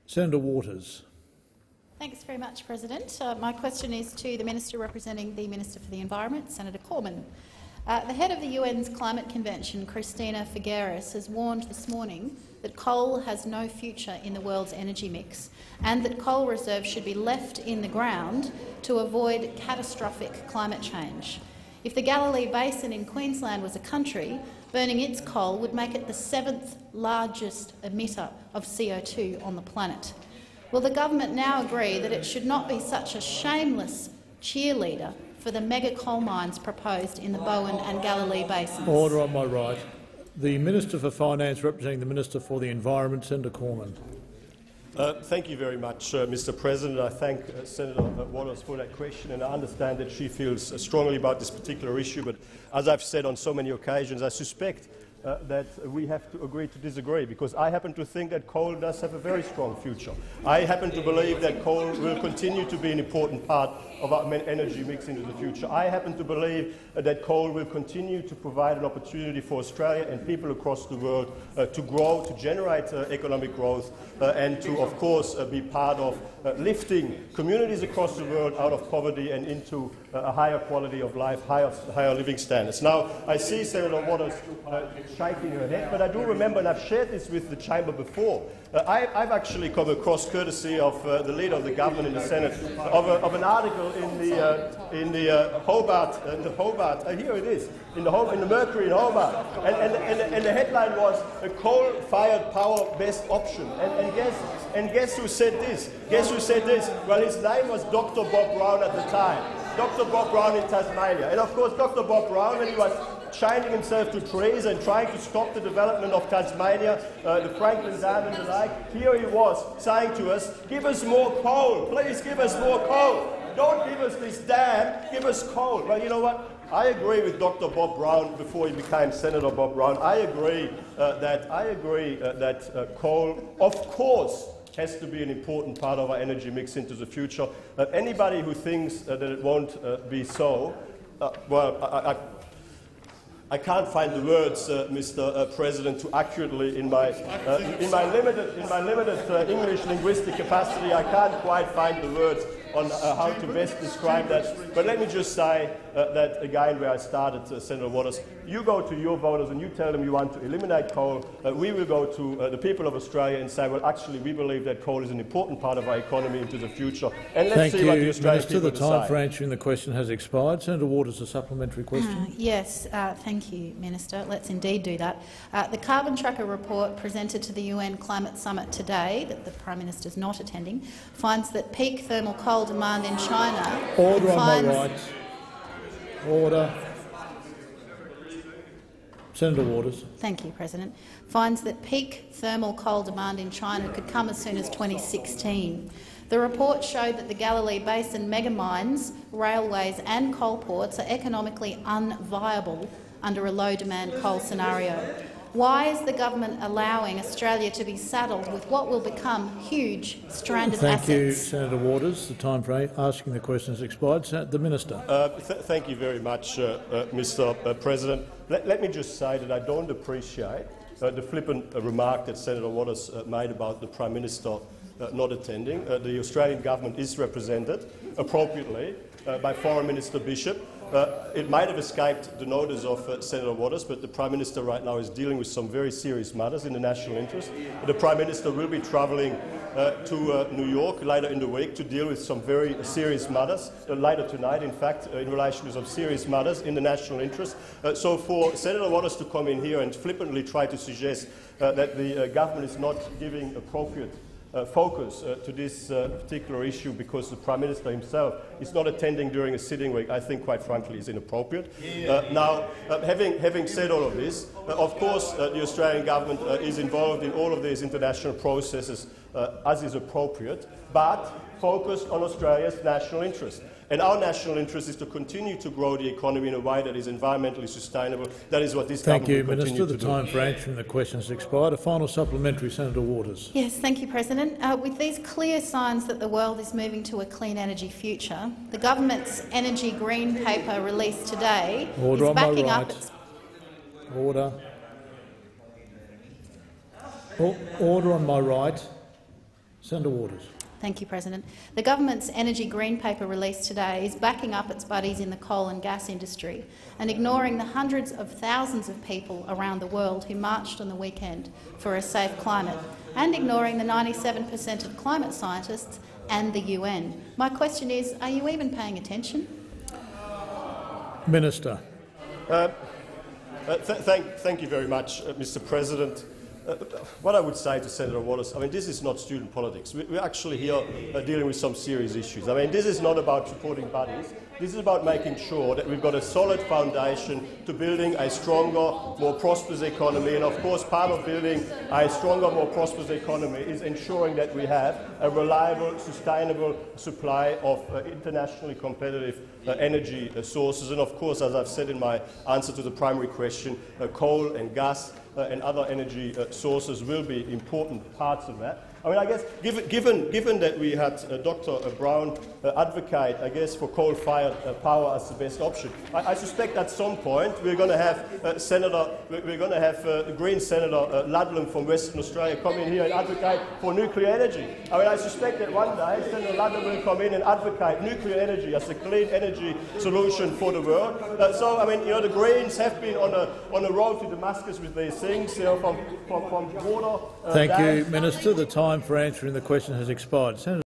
Senator Waters. Thanks very much, President. My question is to the Minister representing the Minister for the Environment, Senator Cormann. The head of the UN's Climate Convention, Christina Figueres, has warned this morning that coal has no future in the world's energy mix and that coal reserves should be left in the ground to avoid catastrophic climate change. If the Galilee Basin in Queensland was a country, burning its coal would make it the 7th largest emitter of CO2 on the planet. Will the government now agree that it should not be such a shameless cheerleader for the mega coal mines proposed in the Bowen and Galilee basins? Order on my right. The Minister for Finance representing the Minister for the Environment, Senator Cormann. Thank you very much, Mr. President. I thank Senator Waters for that question, and I understand that she feels strongly about this particular issue. But as I've said on so many occasions, I suspect that we have to agree to disagree, because I happen to think that coal does have a very strong future. I happen to believe that coal will continue to be an important part of our energy mix into the future. I happen to believe that coal will continue to provide an opportunity for Australia and people across the world to grow, to generate economic growth, and to, of course, be part of lifting communities across the world out of poverty and into a higher quality of life, higher living standards. Now, I see Senator Waters shaking her head, but I do remember, and I've shared this with the chamber before, I've actually come across, courtesy of the leader of the government in the Senate, of an article in the Hobart, here it is, in the Mercury in Hobart, and the headline was "A coal-fired power best option." And guess who said this? Guess who said this? Well, his name was Dr. Bob Brown at the time. Dr. Bob Brown in Tasmania. And of course, Dr. Bob Brown, when he was chaining himself to trees and trying to stop the development of Tasmania, the Franklin Dam and the like, here he was saying to us, "Give us more coal, please give us more coal. Don't give us this dam, give us coal." Well, you know what? I agree with Dr. Bob Brown before he became Senator Bob Brown. I agree that coal, of course, has to be an important part of our energy mix into the future. Anybody who thinks that it won't be so, well, I can't find the words, Mr. President, to accurately, in my limited English linguistic capacity, I can't quite find the words on how to best describe that. But let me just say that, again, where I started, Senator Waters, you go to your voters and you tell them you want to eliminate coal. We will go to the people of Australia and say, well, actually, we believe that coal is an important part of our economy into the future. And let's see what the Australian people decide. The time for answering the question has expired. Senator Waters, a supplementary question. Yes, thank you, Minister. Let's indeed do that. The Carbon Tracker report presented to the UN Climate Summit today, that the Prime Minister is not attending, finds that peak thermal coal demand in China— Order on my right. Order. Senator Waters. Thank you, President. Finds that peak thermal coal demand in China could come as soon as 2016. The report showed that the Galilee Basin megamines, railways and coal ports are economically unviable under a low-demand coal scenario. Why is the government allowing Australia to be saddled with what will become huge stranded assets? Thank you, Senator Waters. The time for asking the question has expired. The Minister. Thank you very much, Mr. President. Let me just say that I don't appreciate the flippant remark that Senator Waters made about the Prime Minister not attending. The Australian government is represented appropriately by Foreign Minister Bishop. It might have escaped the notice of Senator Waters, but the Prime Minister right now is dealing with some very serious matters in the national interest. The Prime Minister will be travelling to New York later in the week to deal with some very serious matters, later tonight, in fact, in relation to some serious matters in the national interest. So for Senator Waters to come in here and flippantly try to suggest that the government is not giving appropriate focus to this particular issue because the Prime Minister himself is not attending during a sitting week, I think, quite frankly, is inappropriate. Now, having said all of this, of course, the Australian government is involved in all of these international processes as is appropriate, but focused on Australia's national interest. And our national interest is to continue to grow the economy in a way that is environmentally sustainable. That is what this government will continue to do. Thank you, Minister. The time for answering the question has expired. A final supplementary, Senator Waters. Yes, thank you, President. With these clear signs that the world is moving to a clean energy future, the government's energy green paper released today is backing up its— Order. Order on my right. Senator Waters. Thank you, President. The government's energy green paper released today is backing up its buddies in the coal and gas industry and ignoring the hundreds of thousands of people around the world who marched on the weekend for a safe climate, and ignoring the 97% of climate scientists and the UN. My question is, are you even paying attention? Minister. Thank you very much, Mr. President. What I would say to Senator Wallace, I mean, this is not student politics. We're actually here dealing with some serious issues. I mean, this is not about supporting buddies. This is about making sure that we've got a solid foundation to building a stronger, more prosperous economy. And of course, part of building a stronger, more prosperous economy is ensuring that we have a reliable, sustainable supply of internationally competitive energy sources. And of course, as I've said in my answer to the primary question, coal and gas and other energy sources will be important parts of that. I mean, I guess given that we had Dr. Brown advocate, I guess, for coal-fired power as the best option, I suspect at some point we're going to have the Green Senator Ludlam from Western Australia come in here and advocate for nuclear energy. I mean, I suspect that one day Senator Ludlam will come in and advocate nuclear energy as a clean energy solution for the world. So, I mean, you know, the Greens have been on a road to Damascus with these things, you know, from water. Thank you, Minister. The time for answering the question has expired. Senator